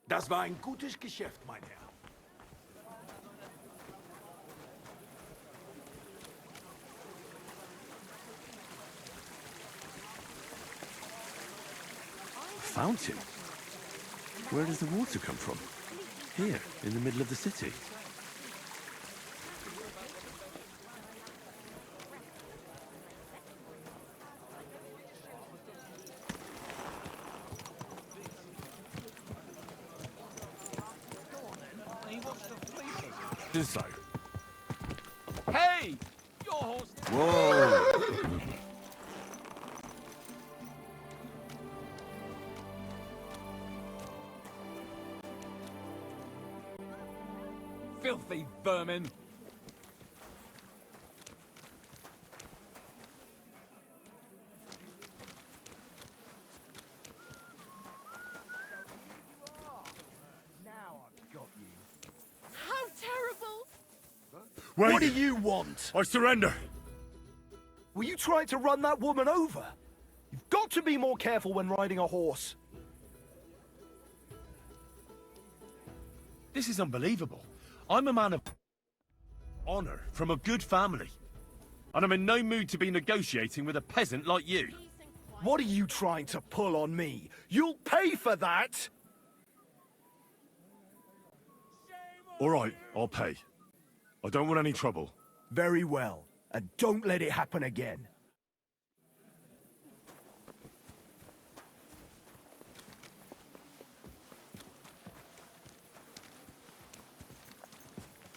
Das war ein gutes Geschäft, mein Herr. Fountain? Where does the water come from? Here, in the middle of the city. So. Hey! Your horse... Whoa! Filthy vermin! Wait. What do you want? I surrender! Were you trying to run that woman over? You've got to be more careful when riding a horse. This is unbelievable. I'm a man of honor from a good family. And I'm in no mood to be negotiating with a peasant like you. What are you trying to pull on me? You'll pay for that! All right, I'll pay. I don't want any trouble. Very well. And don't let it happen again.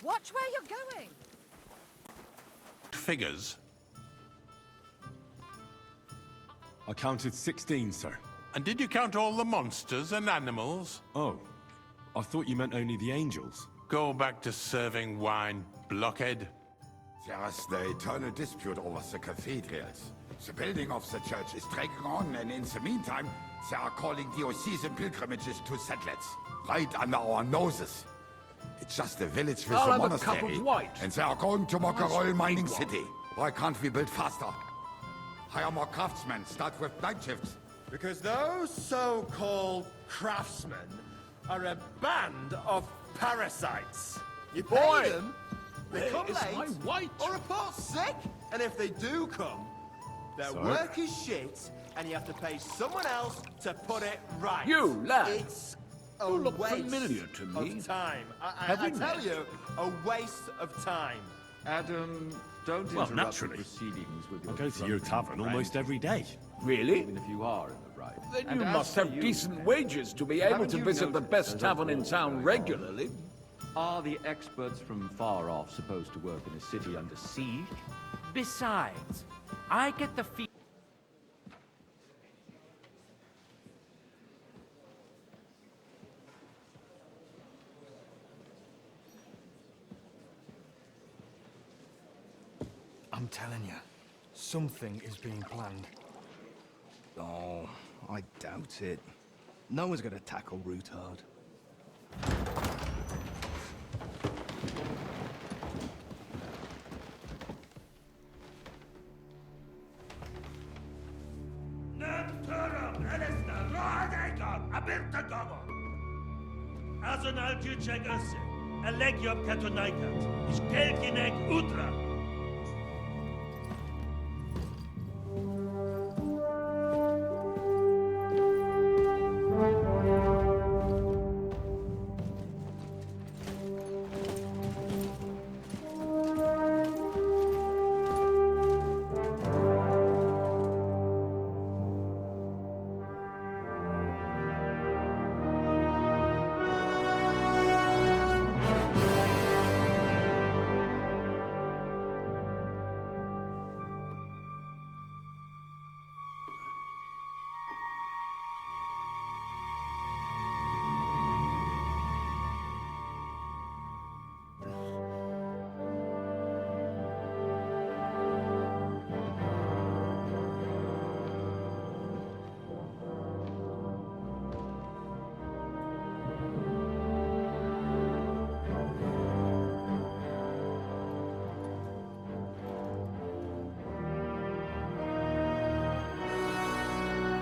Watch where you're going. Figures. I counted 16, sir. And did you count all the monsters and animals? Oh, I thought you meant only the angels. Go back to serving wine, blockhead. There is the eternal dispute over the cathedrals. The building of the church is dragging on, and in the meantime, they are calling diocesan pilgrimages to settlers, right under our noses. It's just a village with I'll a have a monastery, cup of white. and they are going to mock a Nice royal big mining one. city. Why can't we build faster? Hire more craftsmen, start with night shifts. Because those so-called craftsmen are a band of parasites. You pay them, they come is my late, white. or report sick. And if they do come, their Sir? work is shit, and you have to pay someone else to put it right. You, lad. It's a You look waste familiar to me. of time. Have I we tell met? you, a waste of time. Adam, don't Well, interrupt naturally. the proceedings with I your go to your drunken tavern friend, almost every day. Really? even if you are in the right. Then And you as must for have you, decent wages to be able haven't to you visit the noticed best there's a tavern in war town going on? regularly. Are the experts from far off supposed to work in a city under siege? Besides, I get the feeling. I'm telling you, something is being planned. Oh, I doubt it. No one's gonna tackle Rootard. Azonal Gyurcsák össze. A legjobb katonákat, és kelkinek útra!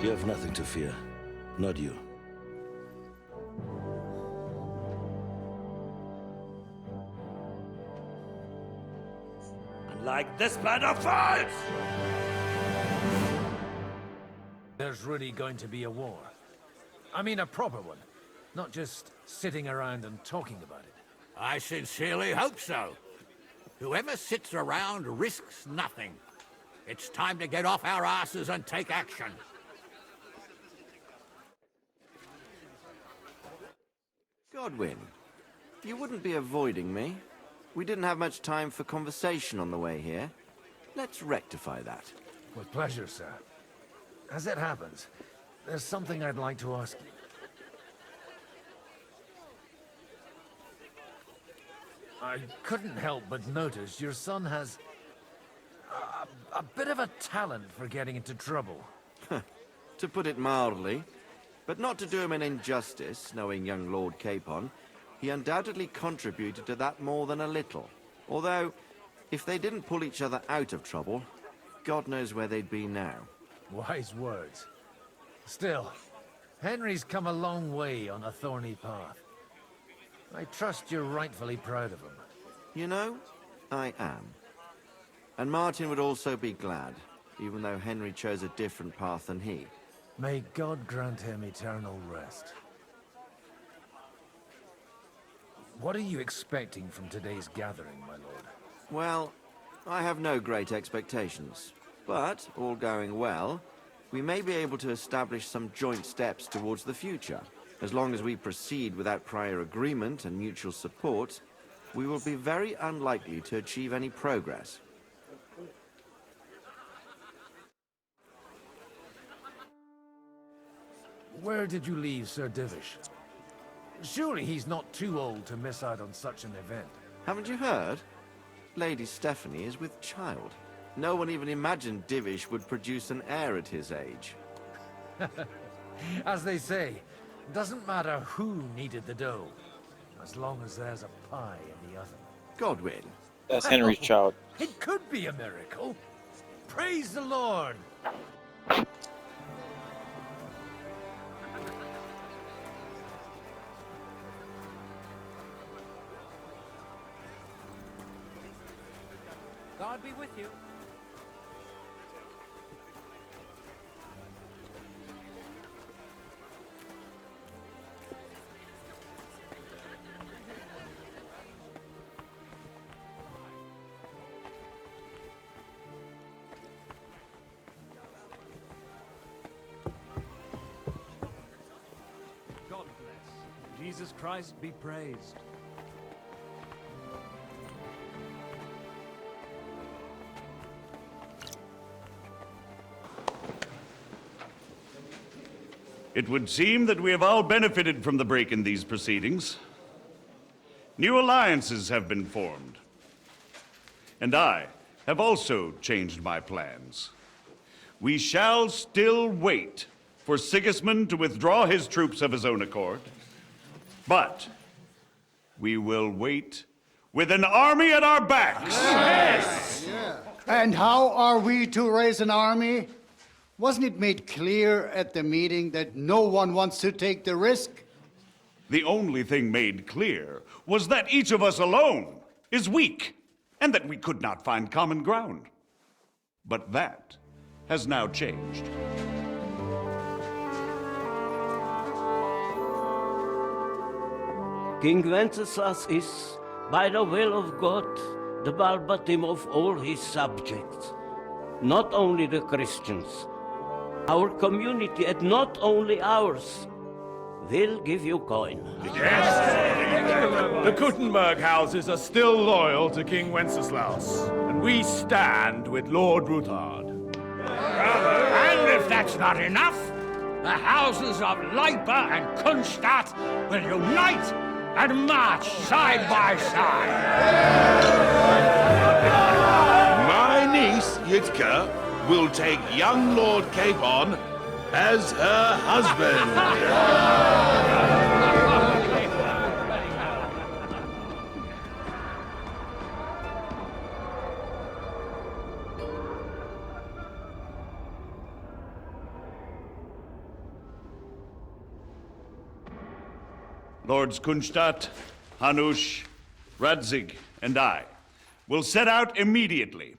You have nothing to fear. Not you. like this plan of false! There's really going to be a war. I mean, a proper one. Not just sitting around and talking about it. I sincerely hope so. Whoever sits around risks nothing. It's time to get off our asses and take action. Godwin, you wouldn't be avoiding me. We didn't have much time for conversation on the way here. Let's rectify that. With pleasure, sir. As it happens, there's something I'd like to ask you. I couldn't help but notice your son has a bit of a talent for getting into trouble. To put it mildly, but not to do him an injustice, knowing young Lord Capon, he undoubtedly contributed to that more than a little. Although, if they didn't pull each other out of trouble, God knows where they'd be now. Wise words. Still, Henry's come a long way on a thorny path. I trust you're rightfully proud of him. You know, I am. And Martin would also be glad, even though Henry chose a different path than he. May God grant him eternal rest. What are you expecting from today's gathering, my lord? Well, I have no great expectations. But, all going well, we may be able to establish some joint steps towards the future. As long as we proceed without prior agreement and mutual support, we will be very unlikely to achieve any progress. Where did you leave Sir Divish? Surely he's not too old to miss out on such an event. Haven't you heard? Lady Stephanie is with child. No one even imagined Divish would produce an heir at his age. As they say, doesn't matter who kneaded the dough, as long as there's a pie in the oven. Godwin. That's Henry's child. It could be a miracle. Praise the Lord. God be with you. God bless. Jesus Christ be praised. It would seem that we have all benefited from the break in these proceedings. New alliances have been formed. And I have also changed my plans. We shall still wait for Sigismund to withdraw his troops of his own accord, but we will wait with an army at our backs. Yes! Yeah. And how are we to raise an army? Wasn't it made clear at the meeting that no one wants to take the risk? The only thing made clear was that each of us alone is weak, and that we could not find common ground. But that has now changed. King Wenceslas is, by the will of God, the balbatim of all his subjects. Not only the Christians, our community, and not only ours, will give you coin. Yes! The Kuttenburg houses are still loyal to King Wenceslas, and we stand with Lord Ruthard. And if that's not enough, the houses of Leipa and Kunstadt will unite and march side by side. My niece, Yitka, will take young Lord Capon as her husband. Lords Kunstadt, Hanush, Radzig, and I will set out immediately.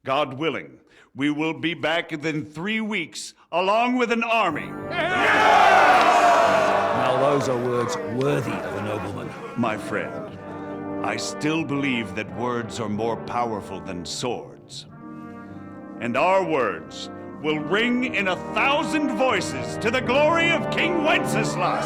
God willing, we will be back within 3 weeks, along with an army. Now those are words worthy of a nobleman. My friend, I still believe that words are more powerful than swords. And our words will ring in 1,000 voices to the glory of King Wenceslas!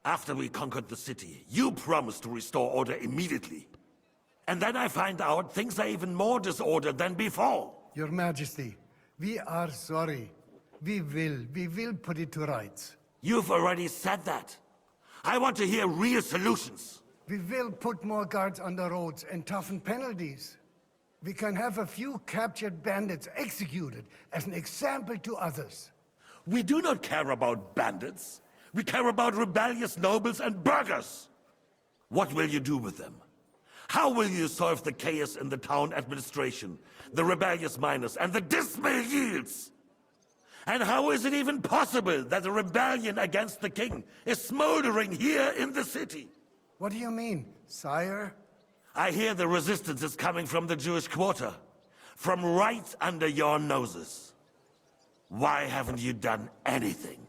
After we conquered the city, you promised to restore order immediately. And then I find out things are even more disordered than before. Your Majesty, we are sorry. We will put it to rights. You've already said that. I want to hear real solutions. We will put more guards on the roads and toughen penalties. We can have a few captured bandits executed as an example to others. We do not care about bandits. We care about rebellious nobles and burghers. What will you do with them? How will you solve the chaos in the town administration, the rebellious miners, and the dismal yields? And how is it even possible that a rebellion against the king is smoldering here in the city? What do you mean, sire? I hear the resistance is coming from the Jewish quarter, from right under your noses. Why haven't you done anything?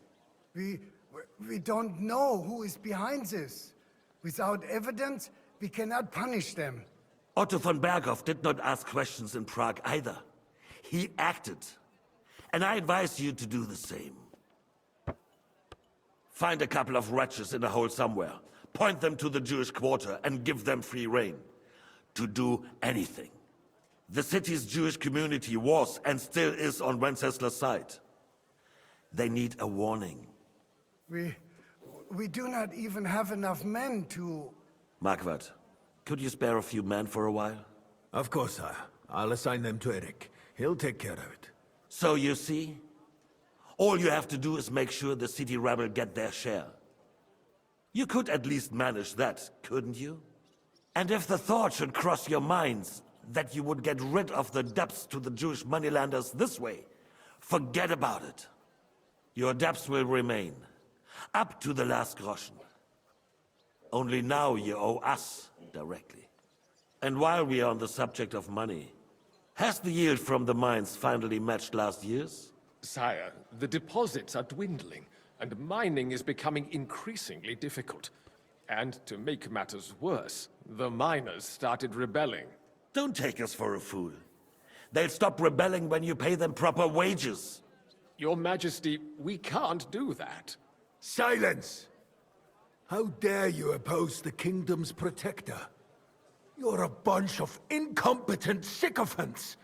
We don't know who is behind this. Without evidence, we cannot punish them. Otto von Berghoff did not ask questions in Prague either. He acted. And I advise you to do the same. Find a couple of wretches in a hole somewhere, point them to the Jewish quarter, and give them free rein to do anything. The city's Jewish community was and still is on Wenceslas' side. They need a warning. We do not even have enough men to... Marquardt, could you spare a few men for a while? Of course, sire. I'll assign them to Eric. He'll take care of it. So you see, all you have to do is make sure the city rebel get their share. You could at least manage that, couldn't you? And if the thought should cross your minds that you would get rid of the debts to the Jewish moneylenders this way, forget about it. Your debts will remain, up to the last groschen. Only now you owe us directly. And while we are on the subject of money, has the yield from the mines finally matched last year's? Sire, the deposits are dwindling, and mining is becoming increasingly difficult. And to make matters worse, the miners started rebelling. Don't take us for a fool. They'll stop rebelling when you pay them proper wages. Your Majesty, we can't do that. Silence! How dare you oppose the kingdom's protector? You're a bunch of incompetent sycophants.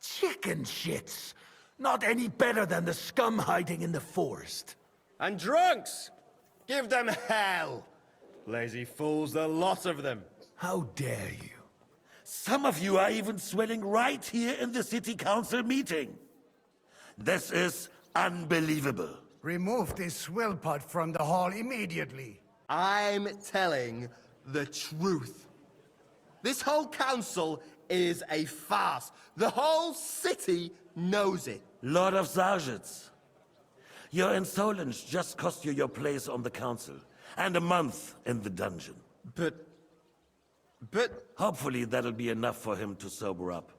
Chicken shits. Not any better than the scum hiding in the forest. And drunks! Give them hell! Lazy fools, the lot of them. How dare you? Some of you are even swelling right here in the city council meeting. This is unbelievable. Remove this swill pot from the hall immediately. I'm telling the truth. This whole council is a farce. The whole city knows it. Lord of Sargitz, your insolence just cost you your place on the council, and a month in the dungeon. But... Hopefully that'll be enough for him to sober up.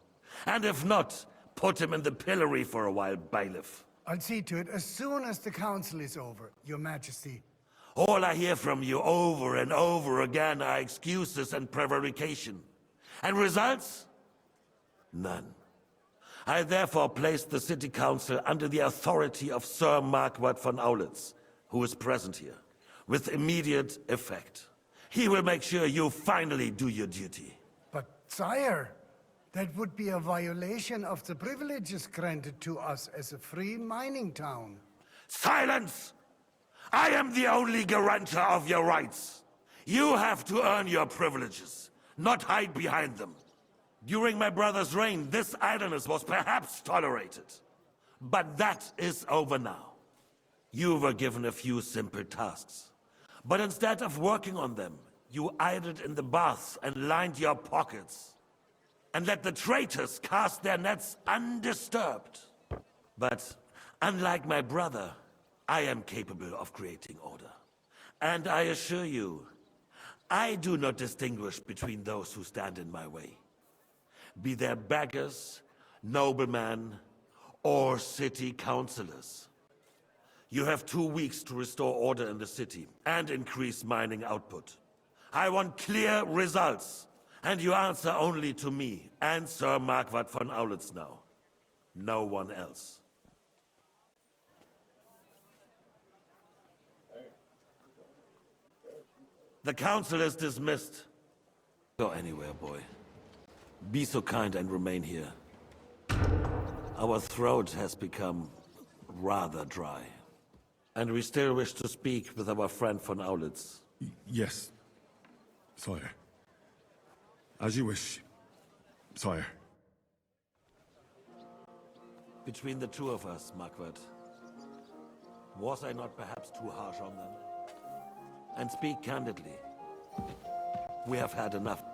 And if not, put him in the pillory for a while, bailiff. I'll see to it as soon as the council is over, Your Majesty. All I hear from you over and over again are excuses and prevarication. And results? None. I therefore placed the city council under the authority of Sir Marquardt von Aulitz, who is present here, with immediate effect. He will make sure you finally do your duty. But, sire, that would be a violation of the privileges granted to us as a free mining town. Silence! I am the only guarantor of your rights. You have to earn your privileges, not hide behind them. During my brother's reign, this idleness was perhaps tolerated. But that is over now. You were given a few simple tasks. But instead of working on them, you idled in the baths and lined your pockets. And let the traitors cast their nets undisturbed. But unlike my brother, I am capable of creating order. And I assure you, I do not distinguish between those who stand in my way. Be they beggars, noblemen, or city councillors. You have 2 weeks to restore order in the city and increase mining output. I want clear results, and you answer only to me and Sir Marquardt von Aulitz now. No one else. The council is dismissed. Go anywhere, boy. Be so kind and remain here. Our throat has become rather dry. And we still wish to speak with our friend von Aulitz. Yes, sire. As you wish, sire. Between the two of us, Marquardt, was I not perhaps too harsh on them? And speak candidly. We have had enough.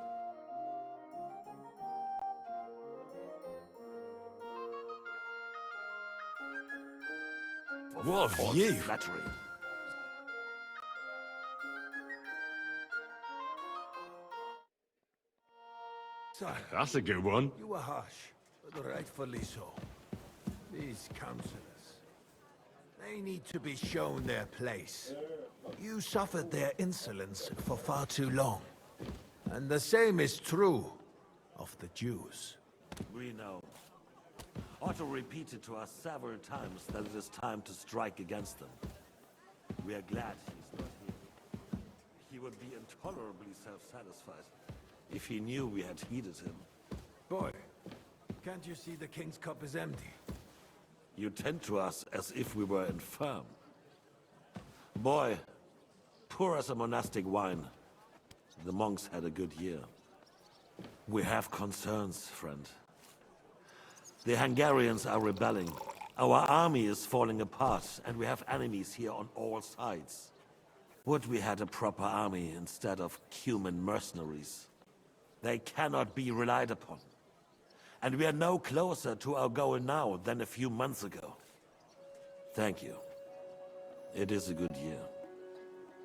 What of you? Flattery. Sire, that's a good one. You were harsh, but rightfully so. These councillors, they need to be shown their place. You suffered their insolence for far too long. And the same is true of the Jews. We know. Otto repeated to us several times that it is time to strike against them. We are glad he's not here. He would be intolerably self-satisfied if he knew we had heeded him. Boy, can't you see the King's cup is empty? You tend to us as if we were infirm. Boy, pour us a monastic wine. The monks had a good year. We have concerns, friend. The Hungarians are rebelling. Our army is falling apart, and we have enemies here on all sides. Would we had a proper army instead of human mercenaries? They cannot be relied upon. And we are no closer to our goal now than a few months ago. Thank you. It is a good year.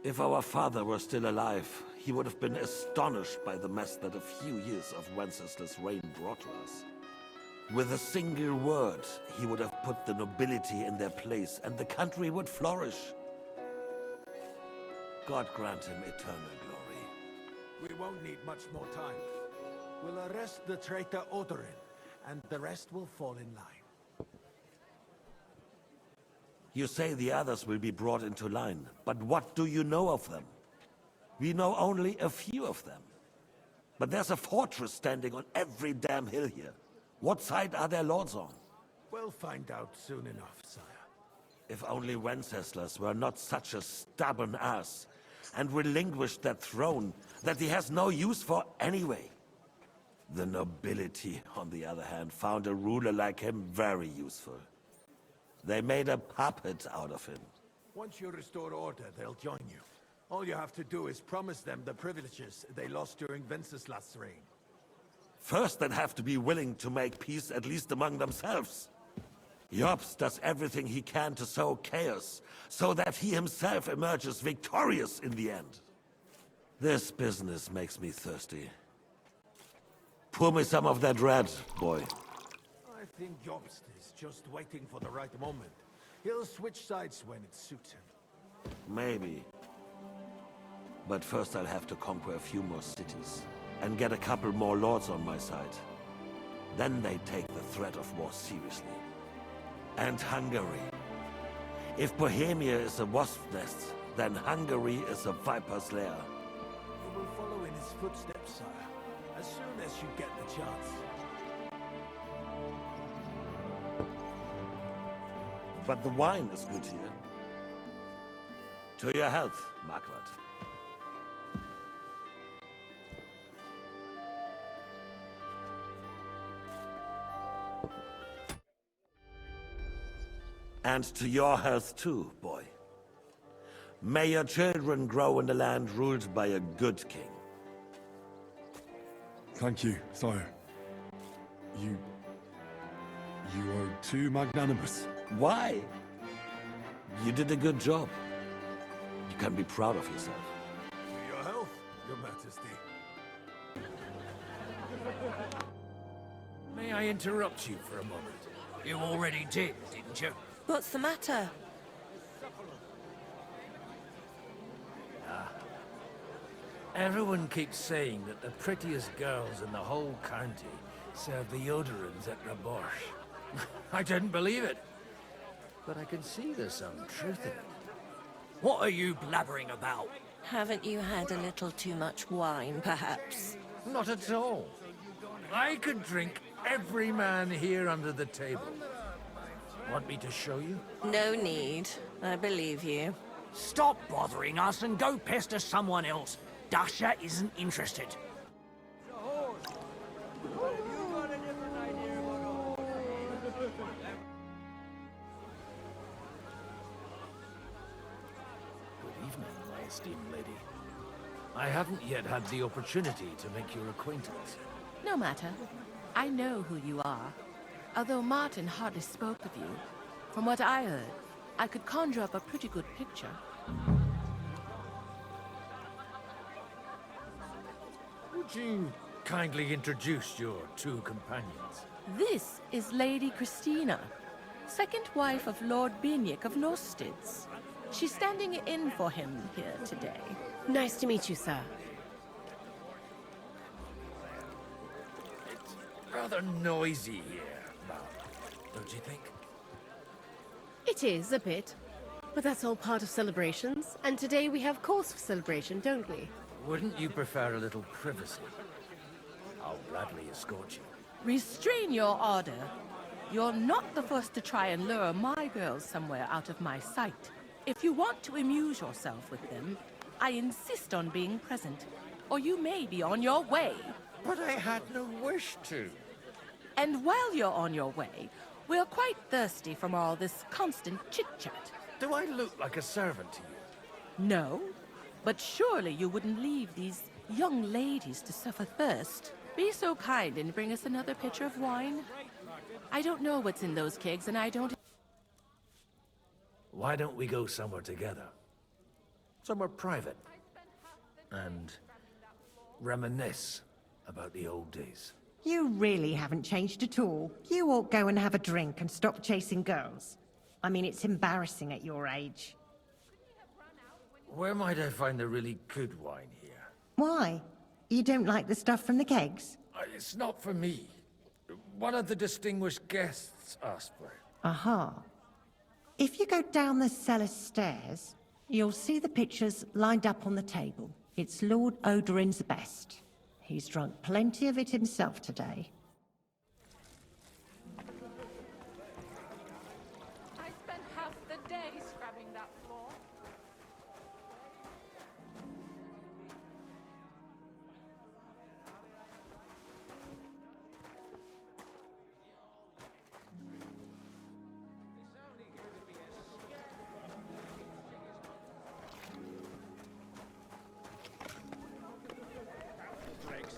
If our father were still alive, he would have been astonished by the mess that a few years of Wenceslaus' reign brought to us. With a single word, he would have put the nobility in their place, and the country would flourish. God grant him eternal glory. We won't need much more time. We'll arrest the traitor Odorin, and the rest will fall in line. You say the others will be brought into line, but what do you know of them? We know only a few of them. But there's a fortress standing on every damn hill here. What side are their lords on? We'll find out soon enough, sire. If only Wenceslas were not such a stubborn ass, and relinquished that throne that he has no use for anyway. The nobility, on the other hand, found a ruler like him very useful. They made a puppet out of him. Once you restore order, they'll join you. All you have to do is promise them the privileges they lost during Wenceslas' reign. First, they'd have to be willing to make peace at least among themselves. Jobst does everything he can to sow chaos, so that he himself emerges victorious in the end. This business makes me thirsty. Pour me some of that red, boy. I think Jobst is just waiting for the right moment. He'll switch sides when it suits him. Maybe. But first I'll have to conquer a few more cities, and get a couple more lords on my side. Then they take the threat of war seriously. And Hungary. If Bohemia is a wasp's nest, then Hungary is a viper's lair. You will follow in his footsteps, sire, as soon as you get the chance. But the wine is good here. To your health, Margaret. And to your health too, boy. May your children grow in a land ruled by a good king. Thank you, sire. You are too magnanimous. Why? You did a good job. You can be proud of yourself. For your health, your majesty. May I interrupt you for a moment? You already did, didn't you? What's the matter? Everyone keeps saying that the prettiest girls in the whole county serve the odorants at the Borscht. I didn't believe it. But I can see there's some truth in it. What are you blabbering about? Haven't you had a little too much wine, perhaps? Not at all. I could drink every man here under the table. Want me to show you? No need. I believe you. Stop bothering us and go pester someone else. Dasha isn't interested. Good evening, my esteemed lady. I haven't yet had the opportunity to make your acquaintance. No matter. I know who you are. Although Martin hardly spoke of you, from what I heard, I could conjure up a pretty good picture. Would you kindly introduce your two companions? This is Lady Christina, second wife of Lord Binic of Nostitz. She's standing in for him here today. Nice to meet you, sir. It's rather noisy here, Mom, don't you think? It is, a bit. But that's all part of celebrations, and today we have cause for celebration, don't we? Wouldn't you prefer a little privacy? I'll gladly escort you. Restrain your ardor. You're not the first to try and lure my girls somewhere out of my sight. If you want to amuse yourself with them, I insist on being present, or you may be on your way. But I had no wish to. And while you're on your way, we're quite thirsty from all this constant chit-chat. Do I look like a servant to you? No, but surely you wouldn't leave these young ladies to suffer thirst. Be so kind and bring us another pitcher of wine. I don't know what's in those kegs, and I don't... Why don't we go somewhere together? Somewhere private. And reminisce about the old days. You really haven't changed at all. You ought go and have a drink and stop chasing girls. I mean, it's embarrassing at your age. Where might I find the really good wine here? Why? You don't like the stuff from the kegs? It's not for me. One of the distinguished guests asked for it. Aha. If you go down the cellar stairs, you'll see the pictures lined up on the table. It's Lord Odorin's best. He's drunk plenty of it himself today. I spent half the day scrubbing that floor.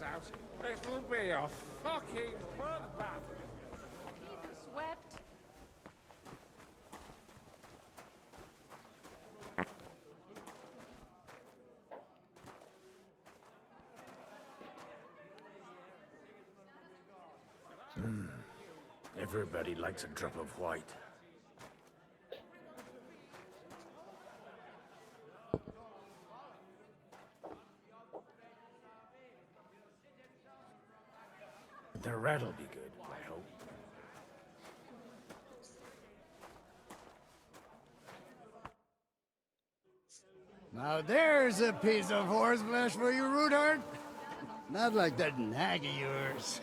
Out. It'll be a fucking bloodbath. Swept. Everybody likes a drop of white. The rat'll be good, I hope. Now there's a piece of horseflesh for you, Rudart. Not like that nag of yours.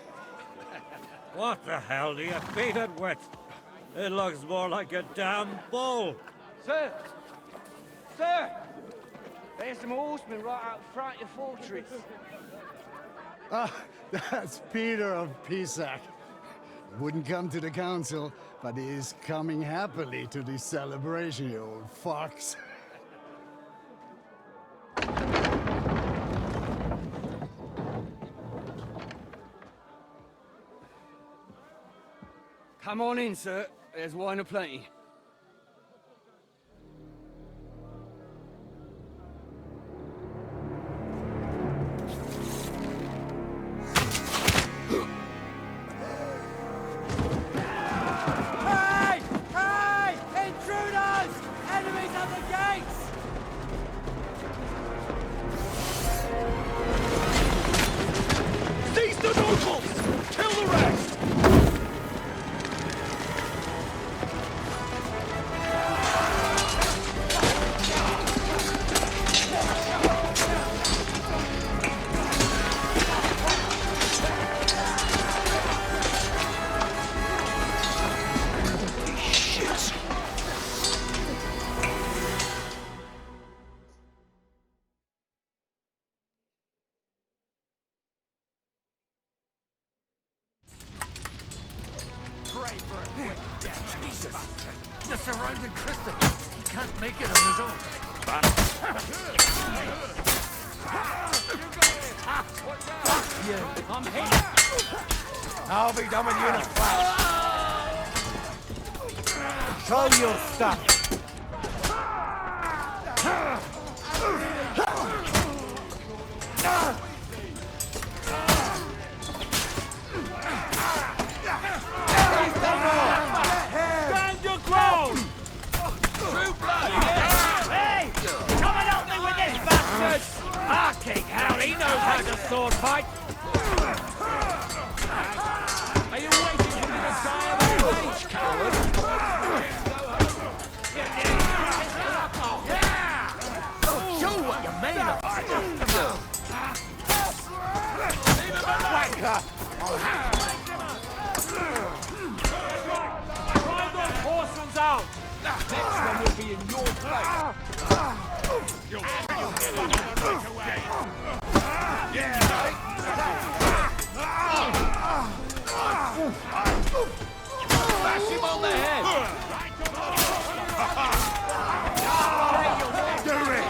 What the hell do you beat it with? It looks more like a damn bull. Sir! Sir! There's some horsemen right out front of your fortress. Ah, that's Peter of Pisac. Wouldn't come to the council, but he is coming happily to the celebration, you old fox. Come on in, sir. There's wine aplenty. Hey! Hey! Intruders! Enemies at the gates! Seize the nobles! Kill the rest! Jesus! The surrounding crystal! He can't make it on his own. Fuck you! I'm here! I'll be done with you in a flash. Show your stuff! Stand your ground! True blood! Hey! Come and help me with this bastard! Our king, hell, he knows how to sword fight! Are you waiting for me to die of old age, coward? Show what you're made of! Wanker! Drive those horsemen out! Next one will be in your place! You'll right away! Bash him on the head! Do it!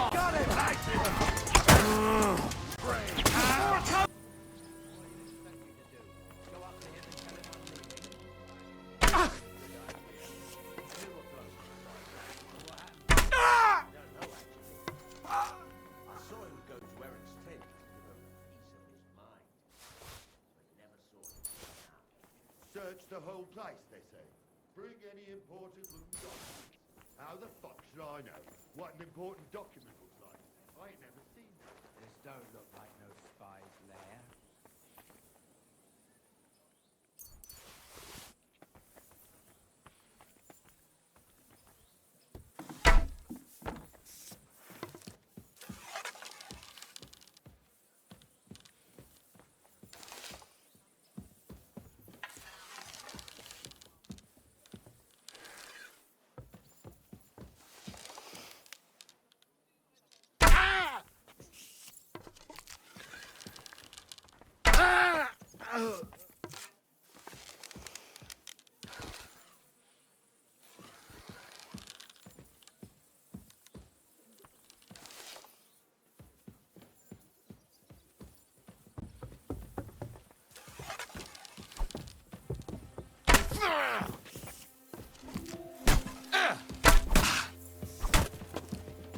Search the whole place, they say. Bring any important documents. How the fuck should I know what an important document looks like? I ain't never seen one. This don't look like no spy's lair.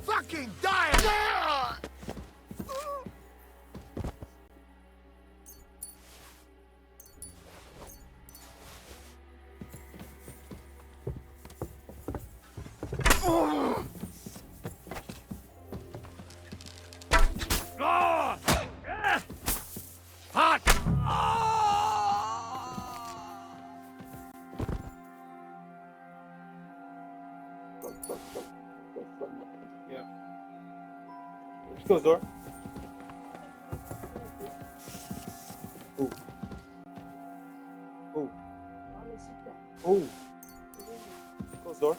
Fucking die! Hot! Close door. Ooh. Ooh. Ooh. Close door.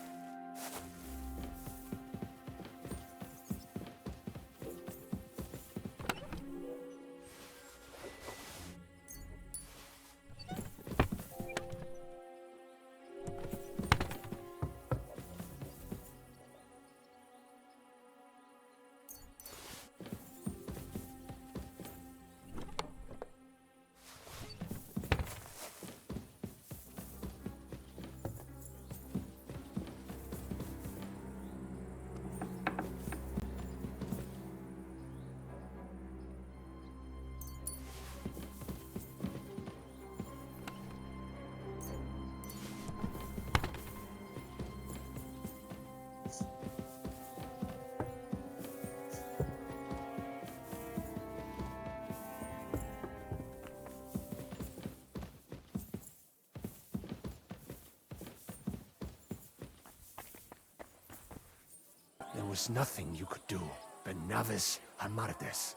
There was nothing you could do, Benavis Amardes.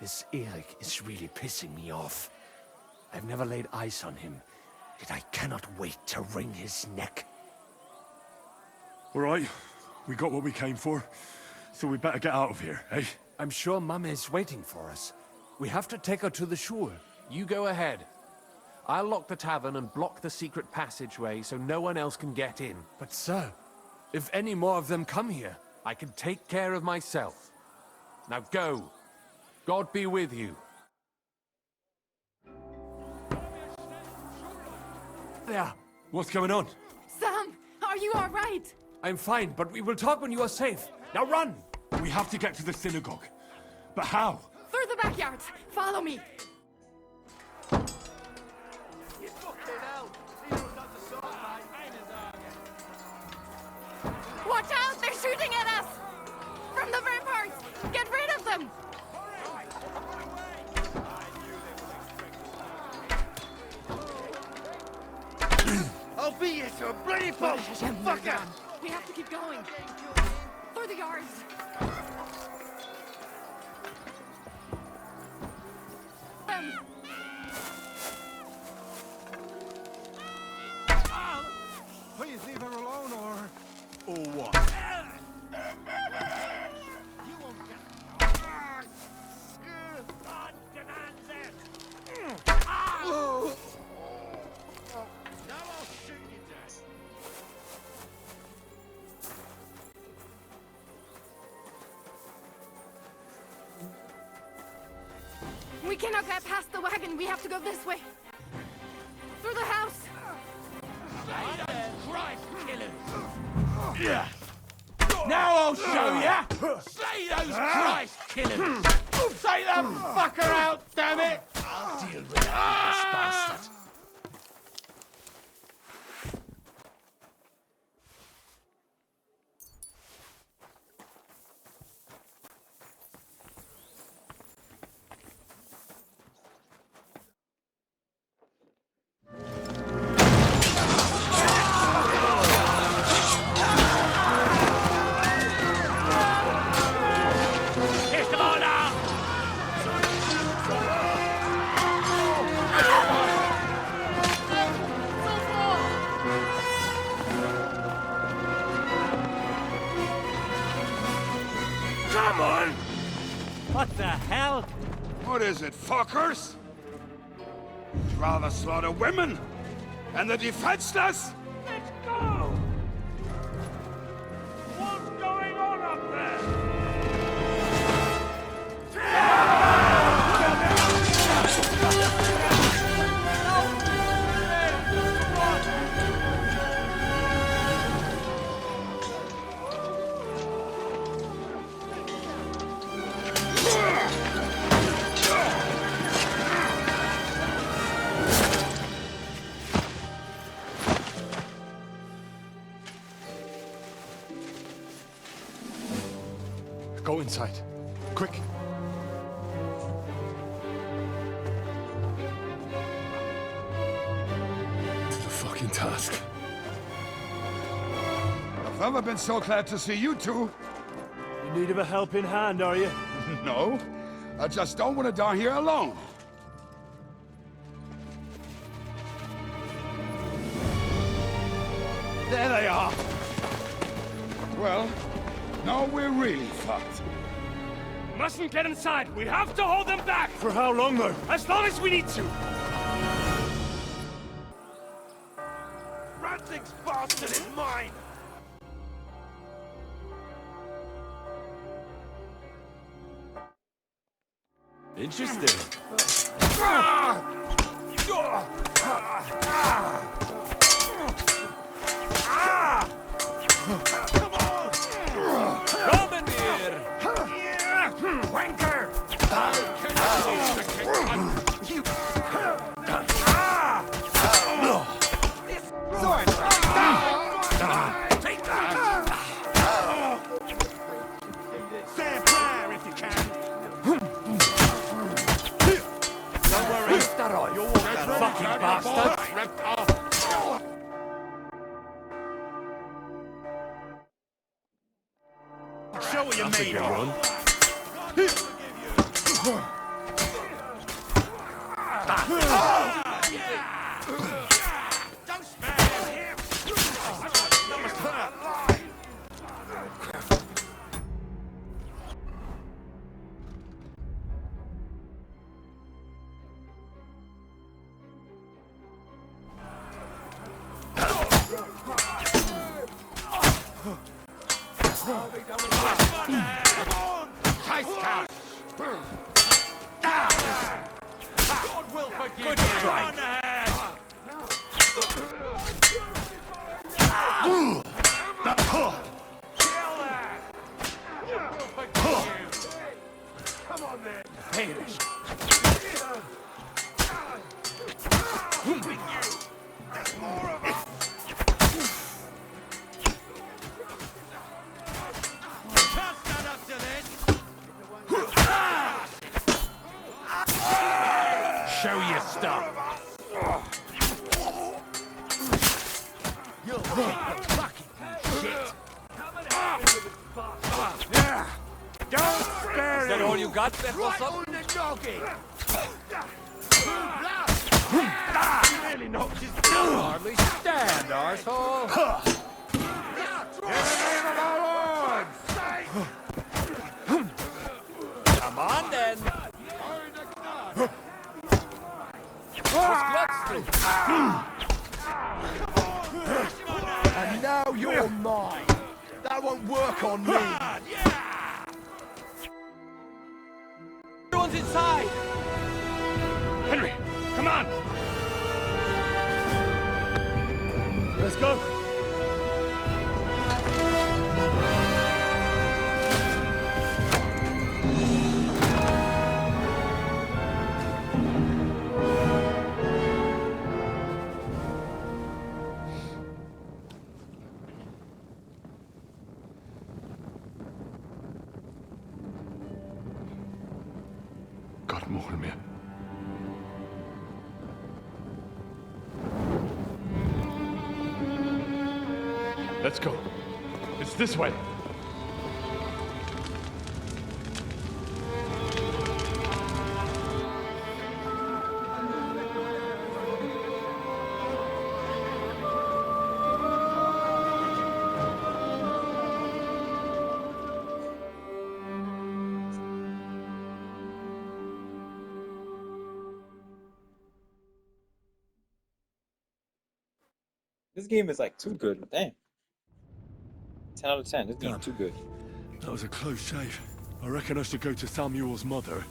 This Eric is really pissing me off. I've never laid eyes on him, yet I cannot wait to wring his neck. All right, we got what we came for, so we better get out of here, eh? I'm sure Mama is waiting for us. We have to take her to the shore. You go ahead. I'll lock the tavern and block the secret passageway so no one else can get in. But sir, if any more of them come here, I can take care of myself. Now go. God be with you. There. What's going on? Sam, are you all right? I'm fine, but we will talk when you are safe. Now run! We have to get to the synagogue. But how? Through the backyard. Follow me. Watch out! They're shooting at us! From the ramparts! Get rid of them! I'll beat you to a bloody pulp, fucker! We have to keep going. Through the yards. Please leave her alone, or what? you won't get. God demands it! Now I'll shoot you dead. We cannot get past the wagon. We have to go this way. Through the house. Christ, kill him! Yeah. Now I'll show ya! Slay those Christ killers! Take that fucker out, damn it! I'll deal with that bastard. Come on! What the hell? What is it, fuckers? You'd rather slaughter women and the defenseless? Let's go! What's going on up there? Go inside. Quick. To the fucking task. I've never been so glad to see you two. In need of a helping hand, are you? No, I just don't want to die here alone. There they are. Well, now we're really fucked. Mustn't get inside. We have to hold them back. For how long, though? As long as we need to. Ranting's bastard is mine. Interesting. Wanker! Take that! Say a prayer if you can. Don't worry, Starroy. You'll walk that fucking bastard. Show what you're made of. Don't spare him! God will forgive you. Good strike. Come on then. Perish. There's more of us. Can't stand up to this. Show your stuff. You'll take the fucking shit. Yeah. Don't spare Is that all you got, Right on the doggy. Really knocked his Hardly stand, arsehole. Come on, then. And now you're mine. That won't work on me. Everyone's inside. Henry, come on. Let's go. Gott mogen mir. Let's go. It's this way. This game is like too good. Damn. 10 out of 10. This game's too good. That was a close shave. I reckon I should go to Samuel's mother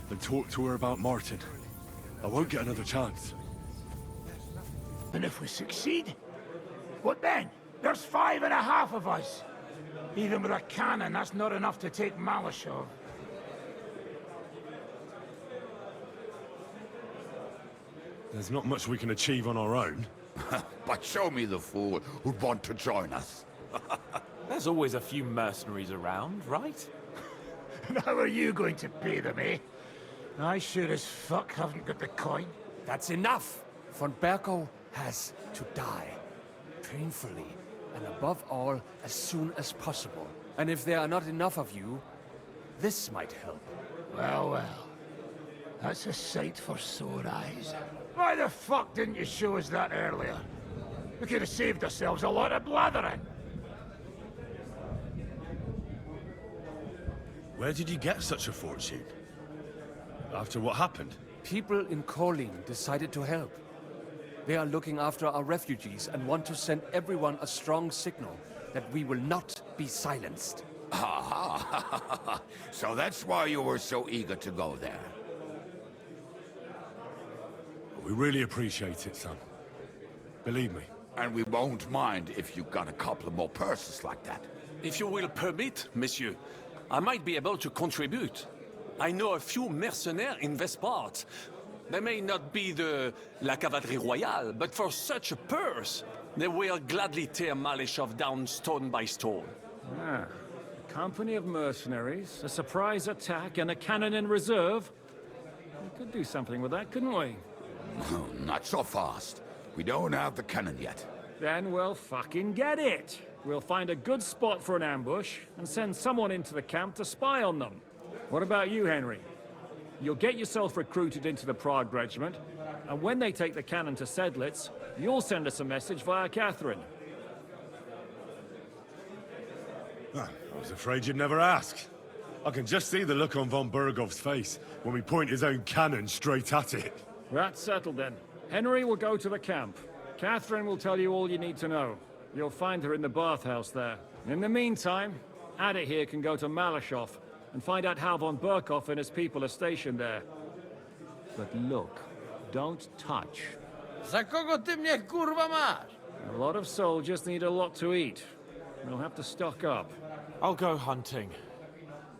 and talk to her about Martin. I won't get another chance. And if we succeed, what then? There's 5.5 of us. Even with a cannon, that's not enough to take Malashov. There's not much we can achieve on our own. But show me the fool who'd want to join us. There's always a few mercenaries around, right? And how are you going to pay them, eh? I sure as fuck haven't got the coin. That's enough. Von Berko has to die. Painfully. And above all, as soon as possible. And if there are not enough of you, This might help. Well, well. That's a sight for sore eyes. Why the fuck didn't you show us that earlier? We could have saved ourselves a lot of blathering. Where did you get such a fortune? After what happened? People in Colleen decided to help. They are looking after our refugees and want to send everyone a strong signal that we will not be silenced. Ha! So that's why you were so eager to go there. We really appreciate it, son. Believe me. And we won't mind if you got a couple of more purses like that. If you will permit, monsieur, I might be able to contribute. I know a few mercenaires in this part. They may not be la cavalerie royale, but for such a purse, they will gladly tear Malishov down stone by stone. Ah, a company of mercenaries, a surprise attack, and a cannon in reserve. We could do something with that, couldn't we? Oh, not so fast. We don't have the cannon yet. Then we'll fucking get it. We'll find a good spot for an ambush and send someone into the camp to spy on them. What about you, Henry? You'll get yourself recruited into the Prague Regiment, and when they take the cannon to Sedlitz, you'll send us a message via Catherine. I was afraid you'd never ask. I can just see the look on von Bergov's face when we point his own cannon straight at it. That's settled then. Henry will go to the camp. Catherine will tell you all you need to know. You'll find her in the bathhouse there. In the meantime, Adit here can go to Malishov and find out how von Berkov and his people are stationed there. But look, don't touch. Za kogo ty mnie kurwa masz? A lot of soldiers need a lot to eat. We'll have to stock up. I'll go hunting.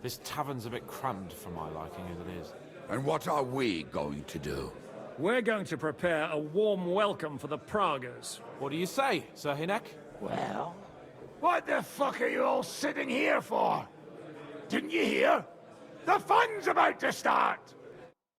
This tavern's a bit crammed for my liking as it is. And what are we going to do? We're going to prepare a warm welcome for the Praguers. What do you say, Sir Hinek? Well, what the fuck are you all sitting here for? Didn't you hear? The fun's about to start!